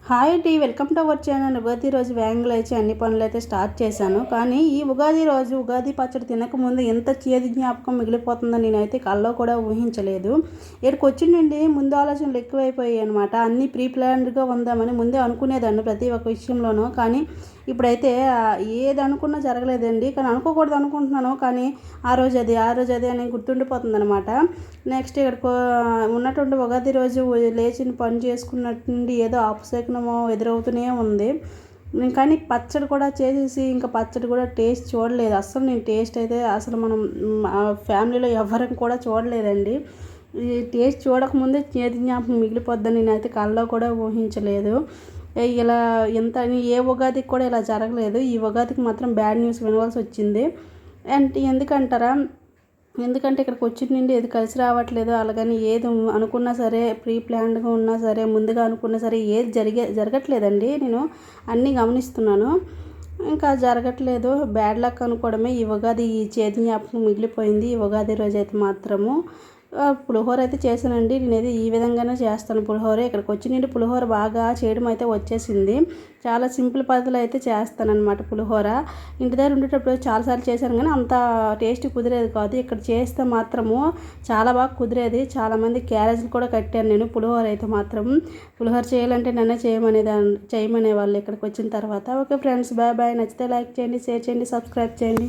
Hi అండి, welcome to our channel. Ugadi రోజు వేగంగా లేచి అన్ని పనులు అయితే స్టార్ట్ చేశాను. కానీ ఈ ఉగాది రోజు ఉగాది పచ్చడి తినకముందు ఎంత చేదు జ్ఞాపకం మిగిలిపోతుందో నేనైతే కల్లో కూడా ఊహించలేదు. ఇక్కడికి వచ్చిండండి ముందు ఆలోచనలు ఎక్కువైపోయాయి అనమాట. అన్నీ ప్రీ ప్లాన్డ్గా ఉందామని ముందే అనుకునేదాన్ని ప్రతి ఒక్క విషయంలోనూ. కానీ ఇప్పుడైతే ఏది అనుకున్నా జరగలేదండి. కానీ అనుకోకూడదు అనుకుంటున్నాను, కానీ ఆ రోజు అది అని గుర్తుండిపోతుంది అనమాట. నెక్స్ట్ ఇక్కడ ఉన్నటువంటి ఉగాది రోజు లేచిన పని చేసుకున్నట్టుండి ఏదో అపశకునమో ఎదురవుతూనే ఉంది. కానీ పచ్చడి కూడా చేసేసి ఇంకా పచ్చడి కూడా టేస్ట్ చూడలేదు. అసలు నేను టేస్ట్ అయితే అసలు మనం ఫ్యామిలీలో ఎవరికి కూడా చూడలేదండి. ఈ టేస్ట్ చూడకముందే చేతి జ్ఞాపకం మిగిలిపోద్దని నేనైతే కల్లో కూడా ఊహించలేదు. ఇలా ఏ ఉగాదికి కూడా ఇలా జరగలేదు. ఈ ఉగాదికి మాత్రం బ్యాడ్ న్యూస్ వినవలసి వచ్చింది. అంటే ఎందుకంటే ఇక్కడికి వచ్చిన నుండి ఏది కలిసి రావట్లేదు. అలాగని ఏది అనుకున్నా సరే ప్రీ ప్లాన్డ్గా ఉన్నా సరే ముందుగా అనుకున్నా సరే ఏది జరగట్లేదండి. నేను అన్నీ గమనిస్తున్నాను, ఇంకా జరగట్లేదు. బ్యాడ్ లక్ అనుకోవడమే. ఈ ఉగాది ఈ చేదు జ్ఞాపకం మిగిలిపోయింది. ఈ ఉగాది రోజు అయితే మాత్రము పులిహోర అయితే చేశానండి. నేనైతే ఈ విధంగానే చేస్తాను పులిహోర. ఇక్కడికి వచ్చి నుండి పులిహోర బాగా చేయడం అయితే వచ్చేసింది. చాలా సింపుల్ పద్ధతిలో అయితే చేస్తానన్నమాట పులిహోర. ఇంటి దగ్గర ఉండేటప్పుడు చాలాసార్లు చేశాను, కానీ అంత టేస్ట్ కుదిరేది కాదు. ఇక్కడ చేస్తే మాత్రము చాలా బాగా కుదిరేది. చాలామంది క్యారేజ్లు కూడా కట్టాను నేను. పులిహోర అయితే మాత్రం పులిహోర చేయాలంటే నన్నే చేయమనే వాళ్ళు ఇక్కడికి వచ్చిన తర్వాత. Okay friends, bye bye. నచ్చితే లైక్ చేయండి, షేర్ చేయండి, సబ్స్క్రైబ్ చేయండి.